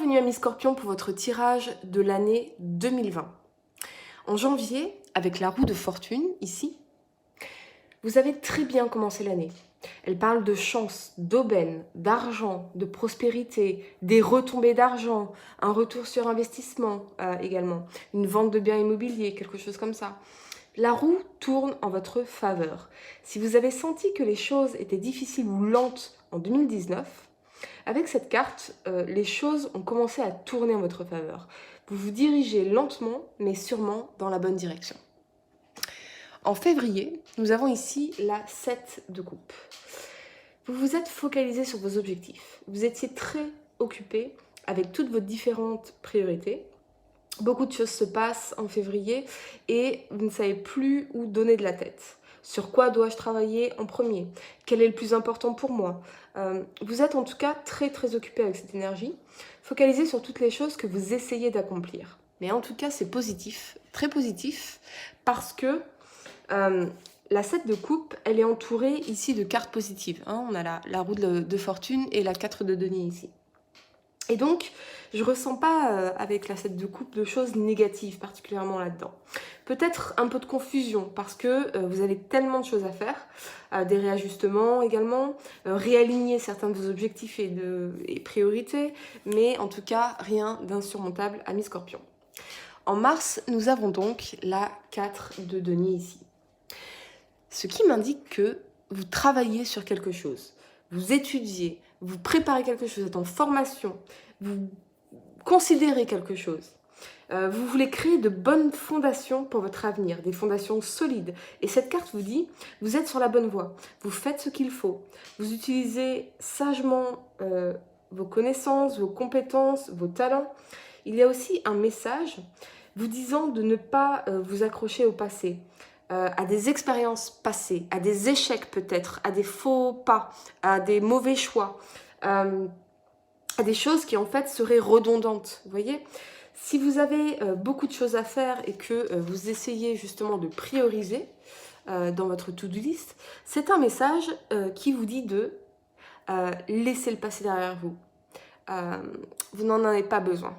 Bienvenue Amis Scorpions pour votre tirage de l'année 2020. En janvier, avec la roue de fortune, ici, vous avez très bien commencé l'année. Elle parle de chance, d'aubaine, d'argent, de prospérité, des retombées d'argent, un retour sur investissement également, une vente de biens immobiliers, quelque chose comme ça. La roue tourne en votre faveur. Si vous avez senti que les choses étaient difficiles ou lentes en 2019, avec cette carte, les choses ont commencé à tourner en votre faveur. Vous vous dirigez lentement, mais sûrement dans la bonne direction. En février, nous avons ici la 7 de coupe. Vous vous êtes focalisé sur vos objectifs. Vous étiez très occupé avec toutes vos différentes priorités. Beaucoup de choses se passent en février et vous ne savez plus où donner de la tête. Sur quoi dois-je travailler en premier? Quel est le plus important pour moi? Vous êtes en tout cas très occupé avec cette énergie, focalisé sur toutes les choses que vous essayez d'accomplir. Mais en tout cas, c'est positif, très positif, parce que la 7 de coupe, elle est entourée ici de cartes positives. Hein. On a la roue de fortune et la 4 de denier ici. Et donc, je ne ressens pas avec la 7 de coupe de choses négatives particulièrement là-dedans. Peut-être un peu de confusion parce que vous avez tellement de choses à faire, des réajustements également, réaligner certains de vos objectifs et priorités, mais en tout cas, rien d'insurmontable, amis Scorpions. En mars, nous avons donc la 4 de denier ici. Ce qui m'indique que vous travaillez sur quelque chose, vous étudiez, vous préparez quelque chose, vous êtes en formation, vous considérez quelque chose. Vous voulez créer de bonnes fondations pour votre avenir, des fondations solides. Et cette carte vous dit, vous êtes sur la bonne voie, vous faites ce qu'il faut, vous utilisez sagement vos connaissances, vos compétences, vos talents. Il y a aussi un message vous disant de ne pas vous accrocher au passé. À des expériences passées, à des échecs peut-être, à des faux pas, à des mauvais choix, à des choses qui en fait seraient redondantes, vous voyez. Si vous avez beaucoup de choses à faire et que vous essayez justement de prioriser dans votre to-do list, c'est un message qui vous dit de laisser le passé derrière vous. Vous n'en avez pas besoin.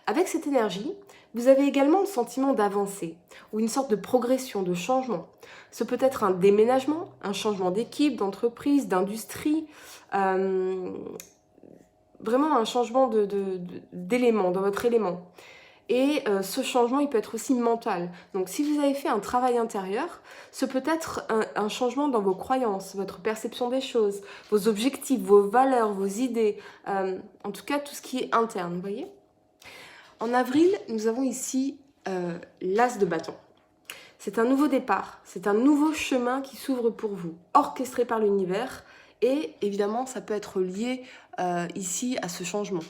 Avec cette énergie, vous avez également le sentiment d'avancer ou une sorte de progression, de changement. Ce peut être un déménagement, un changement d'équipe, d'entreprise, d'industrie, vraiment un changement d'élément, dans votre élément. Et ce changement, il peut être aussi mental. Donc si vous avez fait un travail intérieur, ce peut être un changement dans vos croyances, votre perception des choses, vos objectifs, vos valeurs, vos idées, en tout cas tout ce qui est interne, vous voyez. En avril, nous avons ici l'As de bâton. C'est un nouveau départ, c'est un nouveau chemin qui s'ouvre pour vous, orchestré par l'univers, et évidemment, ça peut être lié ici à ce changement.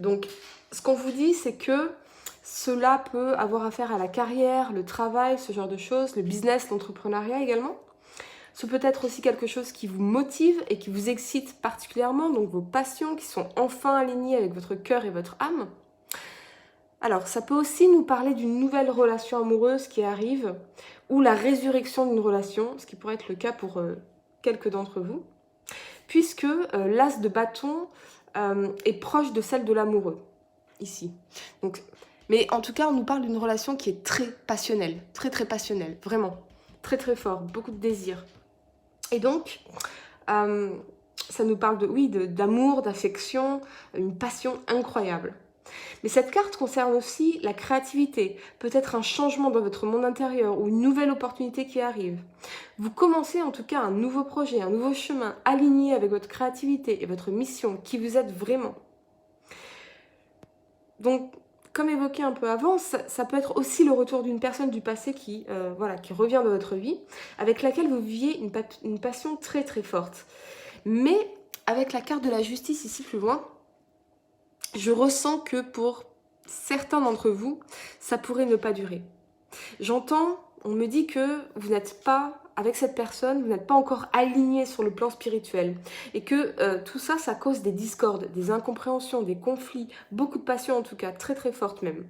Donc, ce qu'on vous dit, c'est que cela peut avoir affaire à la carrière, le travail, ce genre de choses, le business, l'entrepreneuriat également. Ce peut être aussi quelque chose qui vous motive et qui vous excite particulièrement, donc vos passions qui sont enfin alignées avec votre cœur et votre âme. Alors, ça peut aussi nous parler d'une nouvelle relation amoureuse qui arrive, ou la résurrection d'une relation, ce qui pourrait être le cas pour quelques d'entre vous, puisque l'As de bâton est proche de celle de l'amoureux, ici. Donc, mais en tout cas, on nous parle d'une relation qui est très passionnelle, très passionnelle, vraiment, très fort, beaucoup de désir. Et donc, ça nous parle d'amour, d'affection, une passion incroyable. Mais cette carte concerne aussi la créativité, peut-être un changement dans votre monde intérieur ou une nouvelle opportunité qui arrive. Vous commencez en tout cas un nouveau projet, un nouveau chemin aligné avec votre créativité et votre mission, qui vous êtes vraiment. Donc, comme évoqué un peu avant, ça peut être aussi le retour d'une personne du passé qui revient dans votre vie, avec laquelle vous viviez une passion très forte. Mais avec la carte de la justice ici plus loin, je ressens que pour certains d'entre vous, ça pourrait ne pas durer. J'entends, on me dit que vous n'êtes pas, avec cette personne, vous n'êtes pas encore aligné sur le plan spirituel. Et que tout ça, ça cause des discordes, des incompréhensions, des conflits, beaucoup de passion en tout cas, très fortes même.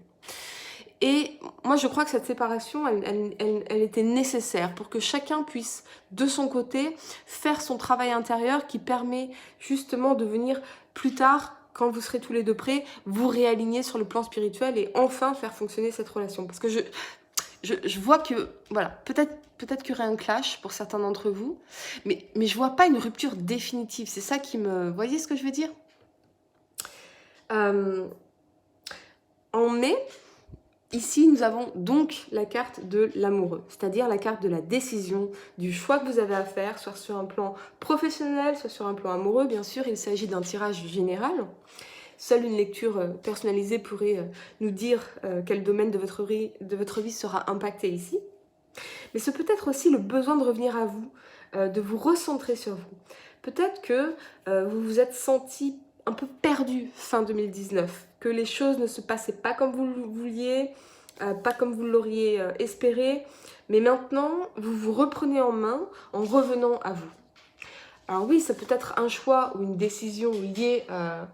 Et moi, je crois que cette séparation, elle était nécessaire pour que chacun puisse, de son côté, faire son travail intérieur qui permet justement de venir plus tard quand vous serez tous les deux prêts, vous réaligner sur le plan spirituel et enfin faire fonctionner cette relation. Parce que je vois que, voilà, peut-être qu'il y aurait un clash pour certains d'entre vous, mais je vois pas une rupture définitive. C'est ça qui me... Vous voyez ce que je veux dire? En mai, ici, nous avons donc la carte de l'amoureux, c'est-à-dire la carte de la décision, du choix que vous avez à faire, soit sur un plan professionnel, soit sur un plan amoureux. Bien sûr, il s'agit d'un tirage général. Seule une lecture personnalisée pourrait nous dire quel domaine de votre vie sera impacté ici. Mais c'est peut-être aussi le besoin de revenir à vous, de vous recentrer sur vous. Peut-être que vous vous êtes senti un peu perdu fin 2019, que les choses ne se passaient pas comme vous le vouliez, pas comme vous l'auriez espéré, mais maintenant, vous vous reprenez en main en revenant à vous. Alors oui, ça peut être un choix ou une décision liée à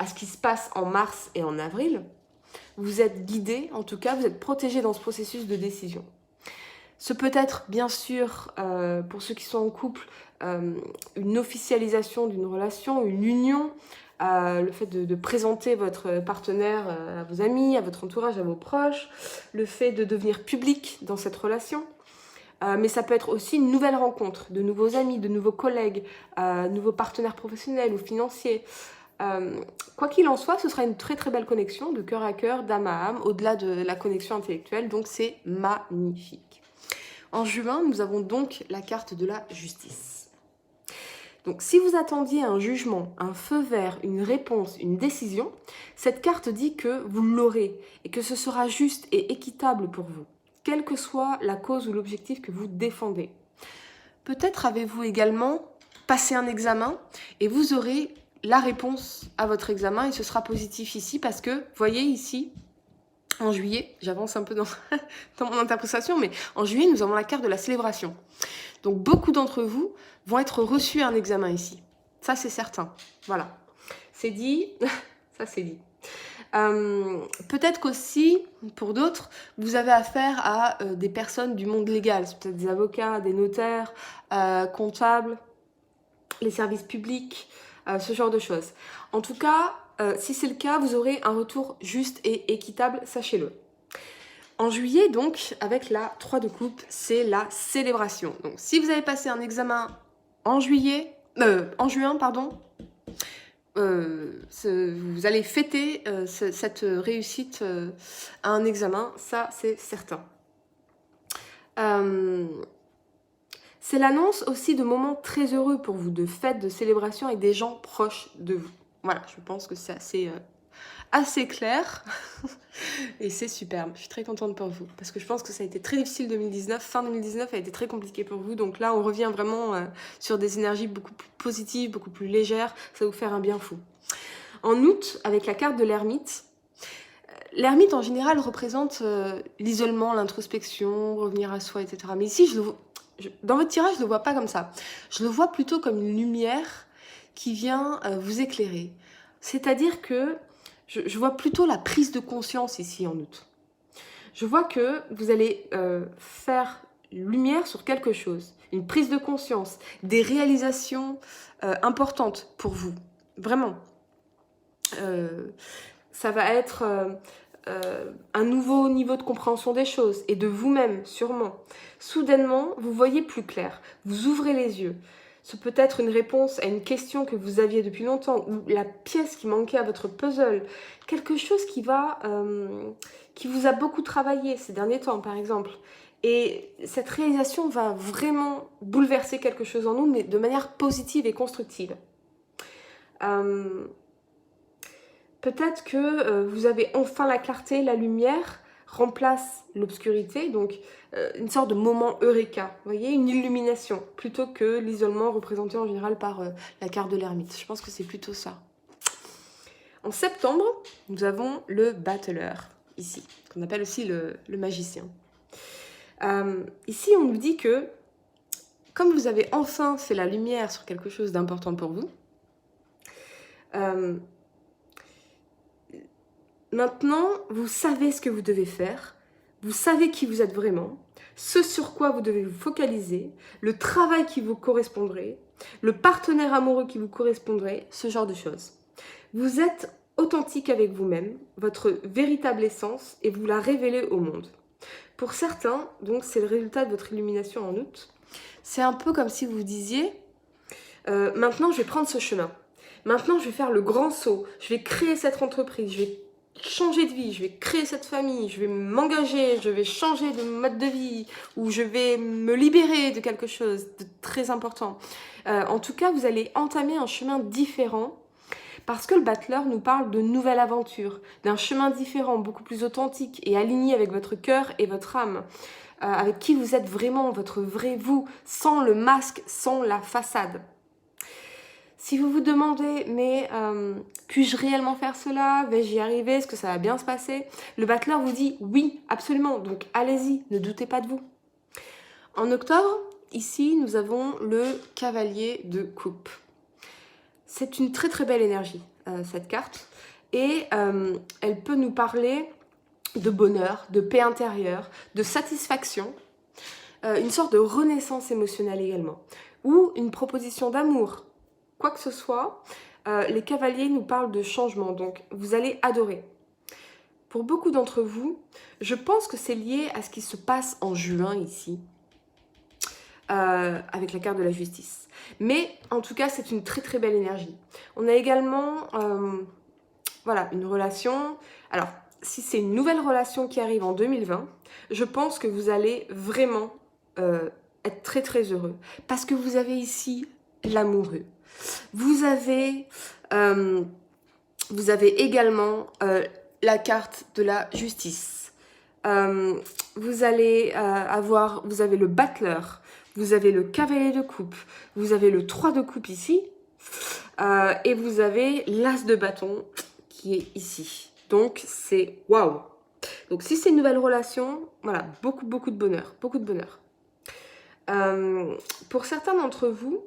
ce qui se passe en mars et en avril. Vous êtes guidé, en tout cas, vous êtes protégé dans ce processus de décision. Ce peut être, bien sûr, pour ceux qui sont en couple, une officialisation d'une relation, une union, le fait de présenter votre partenaire à vos amis, à votre entourage, à vos proches, le fait de devenir public dans cette relation. Mais ça peut être aussi une nouvelle rencontre, de nouveaux amis, de nouveaux collègues, nouveaux partenaires professionnels ou financiers. Quoi qu'il en soit, ce sera une très très belle connexion de cœur à cœur, d'âme à âme, au-delà de la connexion intellectuelle, donc c'est magnifique. En juin, nous avons donc la carte de la justice. Donc si vous attendiez un jugement, un feu vert, une réponse, une décision, cette carte dit que vous l'aurez et que ce sera juste et équitable pour vous, quelle que soit la cause ou l'objectif que vous défendez. Peut-être avez-vous également passé un examen et vous aurez la réponse à votre examen et ce sera positif ici parce que, voyez ici, en juillet, j'avance un peu dans mon interprétation, mais en juillet, nous avons la carte de la célébration. Donc, beaucoup d'entre vous vont être reçus à un examen ici. Ça, c'est certain. Voilà. C'est dit. Ça, c'est dit. Peut-être qu'aussi, pour d'autres, vous avez affaire à des personnes du monde légal. C'est peut-être des avocats, des notaires, comptables, les services publics, ce genre de choses. En tout cas, si c'est le cas, vous aurez un retour juste et équitable, sachez-le. En juillet, donc, avec la 3 de coupe, c'est la célébration. Donc, si vous avez passé un examen en juin, vous allez fêter cette réussite à un examen, ça c'est certain. C'est l'annonce aussi de moments très heureux pour vous, de fêtes, de célébrations avec des gens proches de vous. Voilà, je pense que c'est assez clair et c'est superbe. Je suis très contente pour vous parce que je pense que ça a été très difficile 2019. Fin 2019 a été très compliqué pour vous. Donc là, on revient vraiment sur des énergies beaucoup plus positives, beaucoup plus légères. Ça va vous faire un bien fou. En août, avec la carte de l'ermite, l'ermite en général représente l'isolement, l'introspection, revenir à soi, etc. Mais ici, dans votre tirage, je ne le vois pas comme ça. Je le vois plutôt comme une lumière qui vient vous éclairer. C'est-à-dire que je vois plutôt la prise de conscience ici en août. Je vois que vous allez faire lumière sur quelque chose, une prise de conscience, des réalisations importantes pour vous, vraiment. Ça va être un nouveau niveau de compréhension des choses et de vous-même, sûrement. Soudainement, vous voyez plus clair, vous ouvrez les yeux. Ce peut être une réponse à une question que vous aviez depuis longtemps ou la pièce qui manquait à votre puzzle. Quelque chose qui vous a beaucoup travaillé ces derniers temps, par exemple. Et cette réalisation va vraiment bouleverser quelque chose en nous, mais de manière positive et constructive. Peut-être que vous avez enfin la clarté, la lumière remplace l'obscurité, donc une sorte de moment eureka, vous voyez, une illumination, plutôt que l'isolement représenté en général par la carte de l'ermite. Je pense que c'est plutôt ça. En septembre, nous avons le battleur, ici, qu'on appelle aussi le magicien. Ici, on nous dit que, comme vous avez enfin fait la lumière sur quelque chose d'important pour vous, maintenant, vous savez ce que vous devez faire, vous savez qui vous êtes vraiment, ce sur quoi vous devez vous focaliser, le travail qui vous correspondrait, le partenaire amoureux qui vous correspondrait, ce genre de choses. Vous êtes authentique avec vous-même, votre véritable essence, et vous la révélez au monde. Pour certains, donc c'est le résultat de votre illumination en août, c'est un peu comme si vous disiez maintenant je vais prendre ce chemin, maintenant je vais faire le grand saut, je vais créer cette entreprise, je vais changer de vie, je vais créer cette famille, je vais m'engager, je vais changer de mode de vie, ou je vais me libérer de quelque chose de très important. En tout cas, vous allez entamer un chemin différent, parce que le battleur nous parle de nouvelles aventures, d'un chemin différent, beaucoup plus authentique et aligné avec votre cœur et votre âme, avec qui vous êtes vraiment, votre vrai vous, sans le masque, sans la façade. Si vous vous demandez, mais puis-je réellement faire cela? Vais-je y arriver? Est-ce que ça va bien se passer? Le battleur vous dit oui, absolument, donc allez-y, ne doutez pas de vous. En octobre, ici, nous avons le cavalier de coupe. C'est une très très belle énergie, cette carte, et elle peut nous parler de bonheur, de paix intérieure, de satisfaction, une sorte de renaissance émotionnelle également, ou une proposition d'amour. Quoi que ce soit, les cavaliers nous parlent de changement, donc vous allez adorer. Pour beaucoup d'entre vous, je pense que c'est lié à ce qui se passe en juin ici, avec la carte de la justice. Mais en tout cas, c'est une très très belle énergie. On a également voilà, une relation. Alors, si c'est une nouvelle relation qui arrive en 2020, je pense que vous allez vraiment être très très heureux. Parce que vous avez ici l'amoureux. Vous avez également la carte de la justice. Vous allez vous avez le battleur, vous avez le cavalier de coupe, vous avez le 3 de coupe ici, et vous avez l'as de bâton qui est ici. Donc c'est waouh. Donc si c'est une nouvelle relation, voilà, beaucoup de bonheur, beaucoup de bonheur. Pour certains d'entre vous,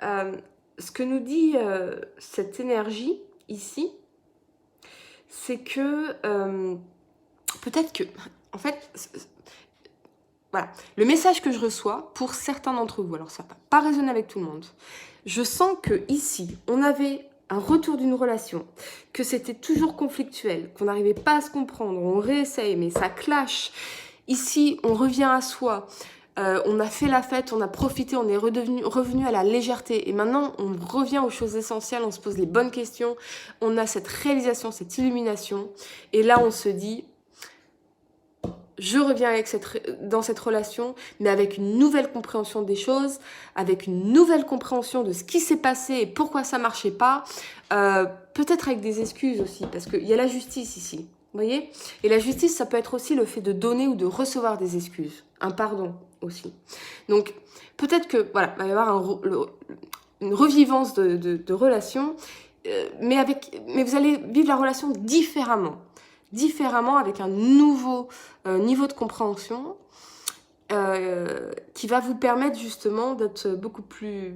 ce que nous dit cette énergie ici, c'est que peut-être que, en fait, voilà, le message que je reçois pour certains d'entre vous, alors ça ne va pas résonner avec tout le monde, je sens que ici, on avait un retour d'une relation, que c'était toujours conflictuel, qu'on n'arrivait pas à se comprendre, on réessaye, mais ça clash. Ici, on revient à soi. On a fait la fête, on a profité, on est revenu à la légèreté. Et maintenant, on revient aux choses essentielles, on se pose les bonnes questions. On a cette réalisation, cette illumination. Et là, on se dit, je reviens dans cette relation, mais avec une nouvelle compréhension des choses, avec une nouvelle compréhension de ce qui s'est passé et pourquoi ça ne marchait pas. Peut-être avec des excuses aussi, parce qu'il y a la justice ici. Vous voyez? Et la justice, ça peut être aussi le fait de donner ou de recevoir des excuses. Un pardon aussi. Donc, peut-être que, voilà, il va y avoir une revivance de relation, mais vous allez vivre la relation différemment. Différemment, avec un nouveau niveau de compréhension qui va vous permettre justement d'être beaucoup plus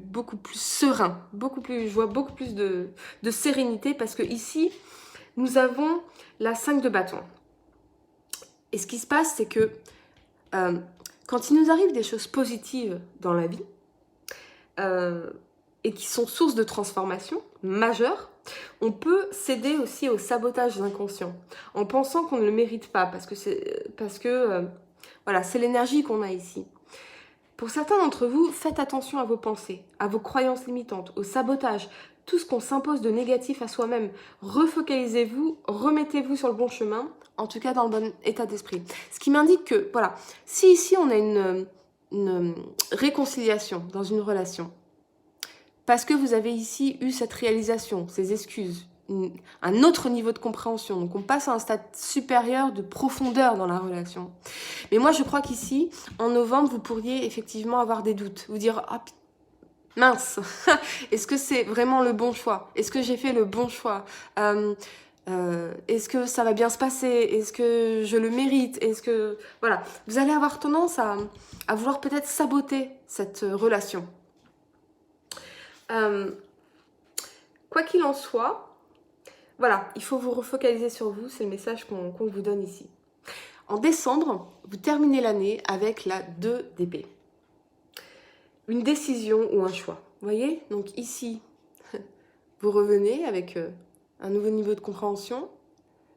serein. Je vois beaucoup plus de sérénité parce que ici, nous avons la 5 de bâton. Et ce qui se passe, c'est que quand il nous arrive des choses positives dans la vie et qui sont source de transformation majeure, on peut céder aussi au sabotage inconscient en pensant qu'on ne le mérite pas parce que voilà, c'est l'énergie qu'on a ici. Pour certains d'entre vous, faites attention à vos pensées, à vos croyances limitantes, au sabotage, tout ce qu'on s'impose de négatif à soi-même. Refocalisez-vous, remettez-vous sur le bon chemin, en tout cas dans le bon état d'esprit. Ce qui m'indique que, voilà, si ici on a une réconciliation dans une relation, parce que vous avez ici eu cette réalisation, ces excuses, un autre niveau de compréhension. Donc on passe à un stade supérieur de profondeur dans la relation. Mais moi je crois qu'ici, en novembre, vous pourriez effectivement avoir des doutes. Vous dire, ah mince, est-ce que c'est vraiment le bon choix? Est-ce que j'ai fait le bon choix? Est-ce que ça va bien se passer? Est-ce que je le mérite? Est-ce que... Voilà, vous allez avoir tendance à vouloir peut-être saboter cette relation. Quoi qu'il en soit, voilà, il faut vous refocaliser sur vous, c'est le message qu'on vous donne ici. En décembre, vous terminez l'année avec la 2 d'épée. Une décision ou un choix. Vous voyez? Donc ici, vous revenez avec un nouveau niveau de compréhension,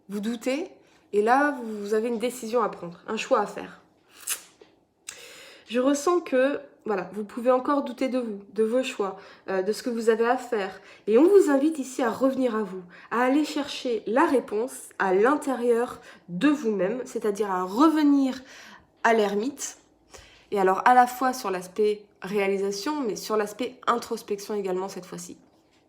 vous doutez, et là, vous avez une décision à prendre, un choix à faire. Je ressens que, voilà, vous pouvez encore douter de vous, de vos choix, de ce que vous avez à faire. Et on vous invite ici à revenir à vous, à aller chercher la réponse à l'intérieur de vous-même, c'est-à-dire à revenir à l'ermite. Et alors, à la fois sur l'aspect réalisation, mais sur l'aspect introspection également cette fois-ci.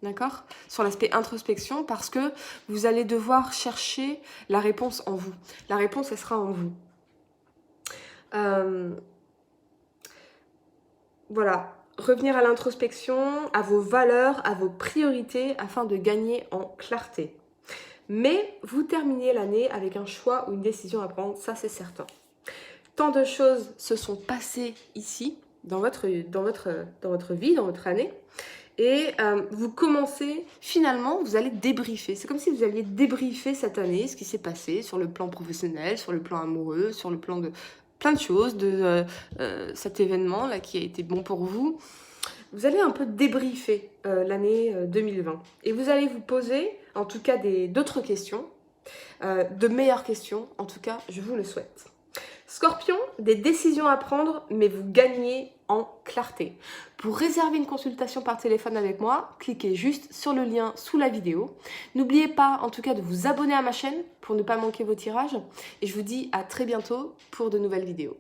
D'accord? Sur l'aspect introspection, parce que vous allez devoir chercher la réponse en vous. La réponse, elle sera en vous. Voilà, revenir à l'introspection, à vos valeurs, à vos priorités, afin de gagner en clarté. Mais vous terminez l'année avec un choix ou une décision à prendre, ça c'est certain. Tant de choses se sont passées ici, dans votre vie, dans votre année, et vous commencez, finalement, vous allez débriefer. C'est comme si vous alliez débriefer cette année, ce qui s'est passé sur le plan professionnel, sur le plan amoureux, sur le plan de plein de choses, de cet événement-là qui a été bon pour vous. Vous allez un peu débriefer l'année 2020. Et vous allez vous poser, en tout cas, d'autres questions, de meilleures questions. En tout cas, je vous le souhaite. Scorpion, des décisions à prendre, mais vous gagnez en clarté. Pour réserver une consultation par téléphone avec moi, cliquez juste sur le lien sous la vidéo. N'oubliez pas en tout cas de vous abonner à ma chaîne pour ne pas manquer vos tirages. Et je vous dis à très bientôt pour de nouvelles vidéos.